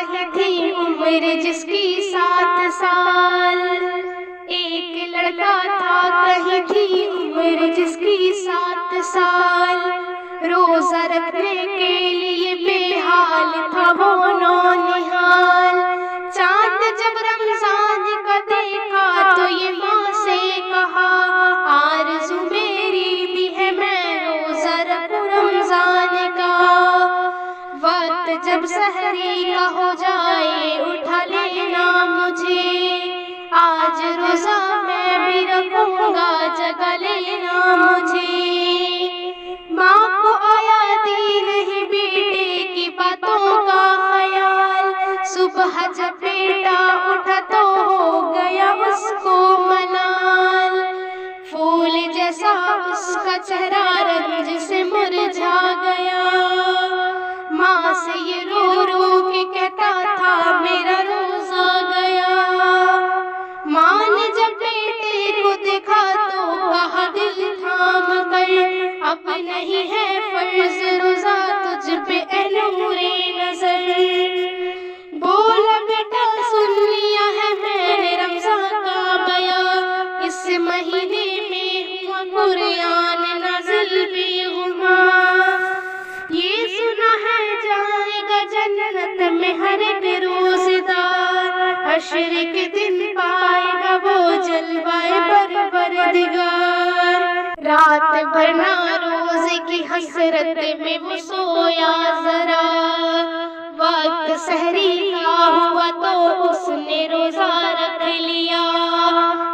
कहीं थी उम्र जिसकी 7 साल। एक लड़का था कहीं थी उम्र जिसकी 7 साल। रोजा रखने के लिए बेहाल था वो नौनिहाल। चांद जब रमजान का देखा तो ये माँ से कहा, आरज़ू मेरी भी है मैं रोजा रखूं रमजान का। वक्त जब सहरी का हो जाए उठा लेना मुझे, आज रोजा मैं भी रखूंगा जगा लेना मुझे। माँ को आया दी नहीं बेटे की बातों का ख्याल। सुबह जब बेटा उठा तो हो गया उसको मलाल। फूल जैसा उसका चेहरा रंज से मुरझा गया। माँ से ये रो रो के कहता था मेरा रोजा गया। माँ ने जब बेटे को देखा तो कहा दिल थाम कर, अब नहीं है फर्ज रोजा तुझ पे ए नूरे नजर। बोला बेटा सुन लिया है मैंने रमजान का बयां, इस महीने में हुआ कुरान नाज़िल बेगुमा। ये सुना है जाएगा जन्नत में हर एक रोज़ेदार, हश्र के दिन पाएगा वो जलवाए परवरदिगार। रात भर ना रोज़े की हसरत में वो सोया जरा। वक्त सहरी का हुआ तो उसने रोजा रख लिया।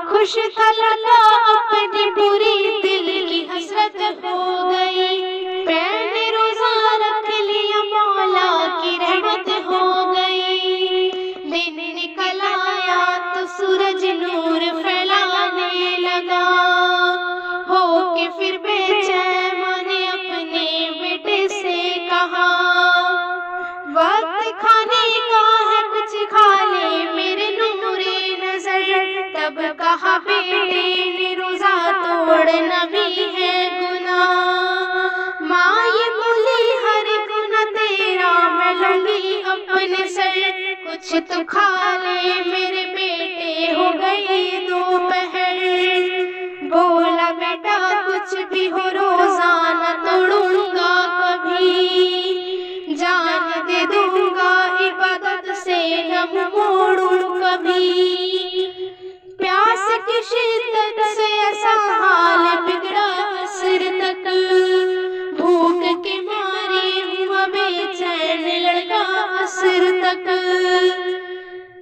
खुश था लड़का अपनी पूरी दिल की हसरत हो गई। मैंने रोजा रख लिया मौला की रहमत हो गई। दिन निकल आया तो सूरज नूर फैलाने लगा। हो के फिर बेचैन ने अपने बेटे से कहा, वक्त खाने का है कुछ खा ले मेरे नूरे नजर। तब कहा बेटे ने रोजा तोड़ना भी है गुनाह। माँ ये बोली हर गुनाह तेरा मैं लूंगी अपने सर। कुछ तो खा ले मेरे बेटे हो गई दोपहर। बोला बेटा कुछ भी हो रोजा न तोड़ूंगा कभी। जान दे दूंगा इबादत से न मोड़ूं कभी। प्यास की शिद्दत से ऐसा हाल बिगड़ा असर तक। भूख के मारे हुआ बेचैन लड़का असर तक।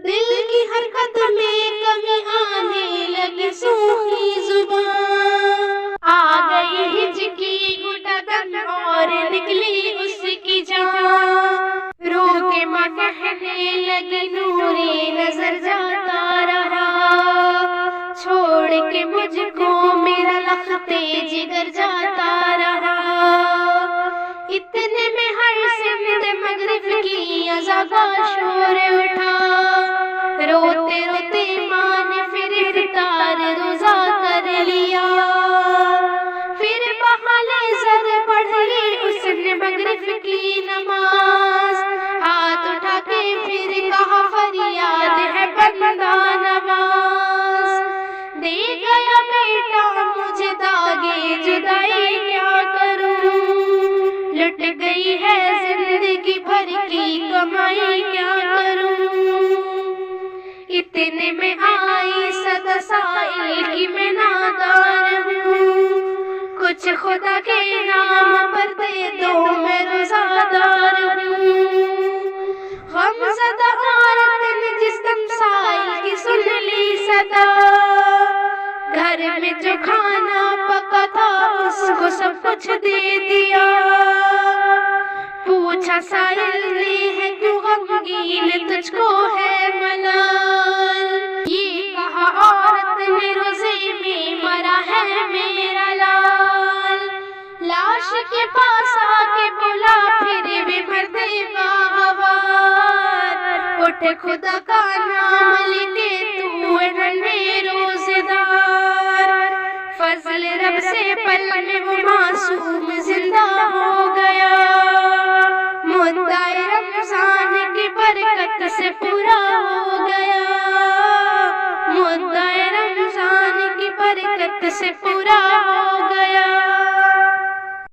दिल की हरकत में कमी आने लगी सूखी जुबान। आ गई हिचकी घुटन और निकली उसकी जान। रो के माँ कहने लगी नूरे नजर जाता रहा। छोड़ के मुझको मेरा लखते जिगर जाता रहा। इतने में हर सिमत मगरिब की अज़ान का शोर उठा। रोते रोते माँ ने फिर इफ्तार रोजा कर लिया। फिर बहाने ज़र पढ़ ली उसने मगरिब की नमाज। हाथ उठा के फिर कहा फरियाद है बंदा नवाज। दे गया बेटा मुझे दागे जुदाई क्या करूं। लुट गई है जिंदगी भर की कमाई क्या करूं। इतने में आई सदा साइल की मैं नादान हूँ। कुछ खुदा के नाम पर दे दो मैं रोजादार हूँ। गमज़दा औरत ने जिस दम साइल की सुन ली सदा। घर में जो खाना पका था उसको सब कुछ दे दिया। पूछा साइल ने है क्यों गमगीन तुझको है मलाल। ये कहा औरत ने रोजे में मरा है मेरा लाल। लाश के पास आके बोला फिर भी मरते बाहवार। उठ खुदा का नाम लेके तू है नन्हे रोजेदार। फजल रब से पल में वो मासूम जिंदा हो गया। मुद्दाए रमजान की बरकत बरकत से पूरा हो गया, मुद्दा रमजान की बरकत से पूरा हो गया।